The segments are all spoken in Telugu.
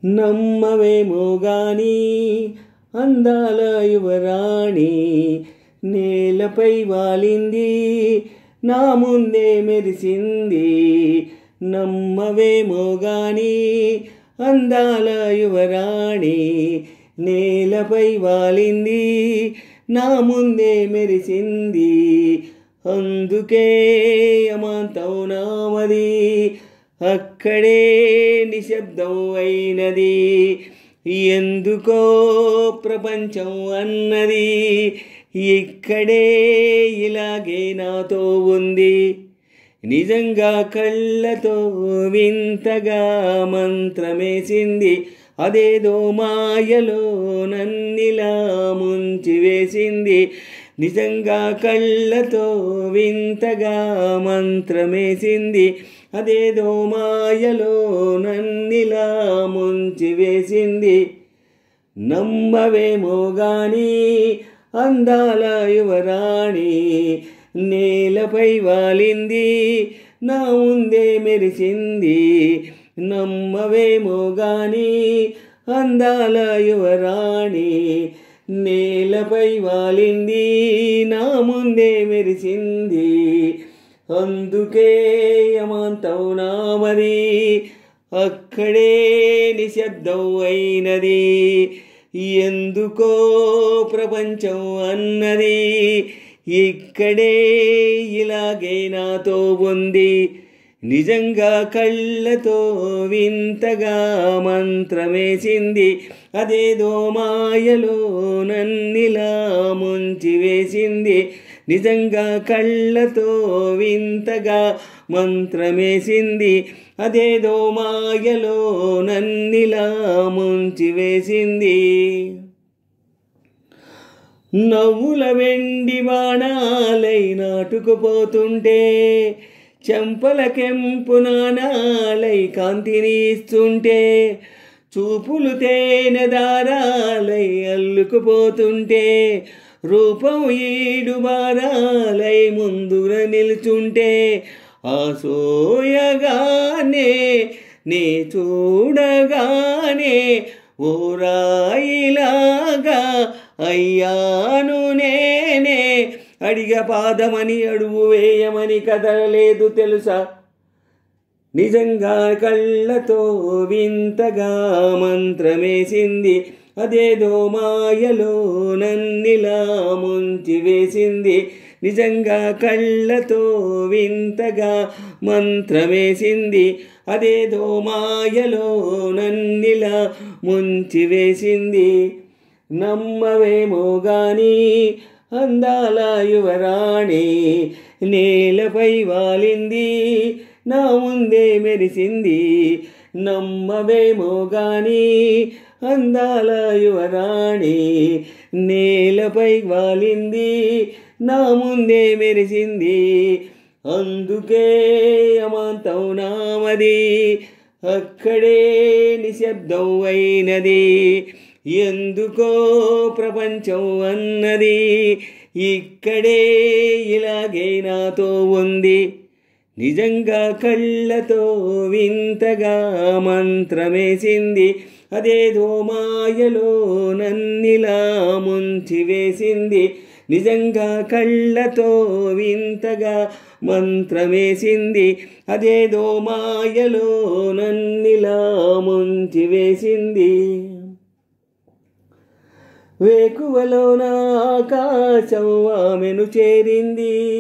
నమ్మవేమో గాని అందాల యువరాణి నేలపై వాలింది నా ముందే మెరిసింది. నమ్మవేమో గాని అందాల యువరాణి నేలపై వాలింది నా ముందే మెరిసింది. అందుకే అమాంతం నామది అక్కడే నిశ్శబ్దం అయినది. ఎందుకో ప్రపంచం అన్నది ఇక్కడే ఇలాగే నాతో ఉంది. నిజంగా కళ్ళతో వింతగా మంత్రమేసింది. అదేదో మాయలో నన్నిలా ముంచివేసింది. నిజంగా కళ్ళతో వింతగా మంత్రమేసింది. అదేదో మాయలో నన్నిలా ముంచివేసింది. నమ్మవేమో గాని అందాల యువరాణి నేలపై వాలింది నా ముందే మెరిసింది. నమ్మవేమో గాని అందాల యువరాణి నేలపై వాలింది నా ముందే మెరిసింది. అందుకే అమాంతం నామది అక్కడే నిశ్శబ్దం అయినది. ఎందుకో ప్రపంచం అన్నది ఇక్కడే ఇలాగే నాతో ఉంది. నిజంగా కళ్ళతో వింతగా మంత్రమేసింది. అదేదో మాయలో నన్నిలా ముంచివేసింది. నిజంగా కళ్ళతో వింతగా మంత్రమేసింది. అదేదో మాయలో నన్నిలా ముంచివేసింది. నవ్వుల వెండి బాణాలై నాటుకుపోతుంటే చెంపల కెంపు నాణాలై కాంతిని ఇస్తుంటే చూపులు తేనె దారాలై అల్లుకుపోతుంటే రూపం ఈడు బారాలై ముందుర నిల్చుంటే ఆసోయగానే నే చూడగానే ఓ రాయిలాగా అయ్యాను నేనే. అడిగ పాదమని అడుగు వేయమని కదలలేదు తెలుసా. నిజంగా కళ్ళతో వింతగా మంత్రమేసింది. అదేదో మాయలో నన్నిలా ముంచివేసింది. నిజంగా కళ్ళతో వింతగా మంత్రమేసింది. అదేదో మాయలో నన్నిలా ముంచివేసింది. నమ్మవేమో గాని అందాల యువరాణి నేలపై వాలింది నా ముందే మెరిసింది. నమ్మవేమో గాని అందాల యువరాణి నేలపై వాలింది నా ముందే మెరిసింది. అందుకే అమాంతం నామది అక్కడే నిశ్శబ్దం అయినది. ఎందుకో ప్రపంచం అన్నది ఇక్కడే ఇలాగే నాతో ఉంది. నిజంగా కళ్ళతో వింతగా మంత్రమేసింది. అదేదో మాయలో నన్నిలా ముంచివేసింది. నిజంగా కళ్ళతో వింతగా మంత్రమేసింది. అదేదో మాయలో నన్నిలా ముంచివేసింది. వేకువలోన ఆకాశం ఆమెను చేరింది.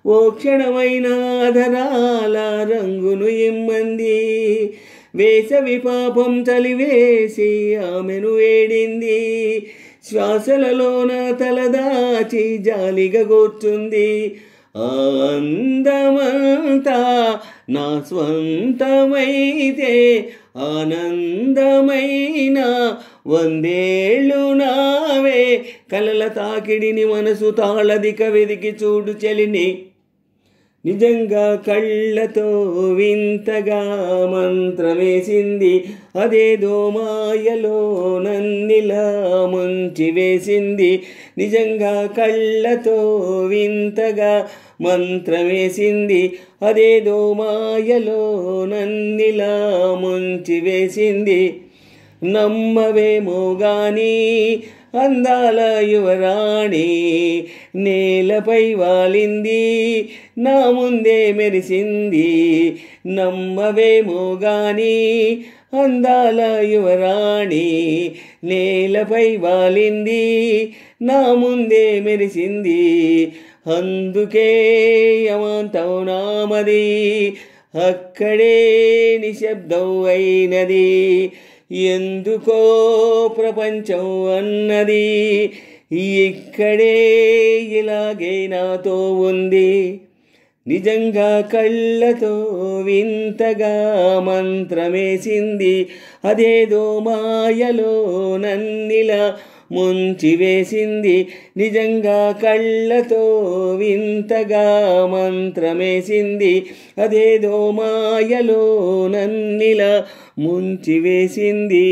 ఓ క్షణమైన ఆధరాల రంగును ఇమ్మంది. వేసవి పాపం చలివేసి ఆమెను వేడింది. శ్వాసలలోన తలదాచి జాలిగా కూర్చుంది. ఆ అందమంతా నా స్వంతమైతే ఆనందమైన వందేళ్ళు నావే. కలల తాకిడిని మనసు తాళదిక వెదికి చూడు చెలిని. నిజంగా కళ్ళతో వింతగా మంత్రమేసింది. అదేదో మాయలో నన్నిలా ముంచివేసింది. నిజంగా కళ్ళతో వింతగా మంత్రమేసింది. అదేదో మాయలో నన్నిలా ముంచివేసింది. నమ్మవేమో గాని అందాల యువరాణి నేలపై వాలింది నా ముందే మెరిసింది. నమ్మవేమో గాని అందాల యువరాణి నేలపై వాలింది నా ముందే మెరిసింది. అందుకే యమాంతం నామది అక్కడే నిశ్శబ్దం అయినది. ఎందుకో ప్రపంచం అన్నది ఇక్కడే ఇలాగే నాతో ఉంది. నిజంగా కళ్ళతో వింతగా మంత్రమేసింది. అదేదో మాయలో నన్నిలా ముంచివేసింది. నిజంగా కళ్ళతో వింతగా మంత్రమేసింది. అదేదో మాయలో నన్నిలా ముంచివేసింది.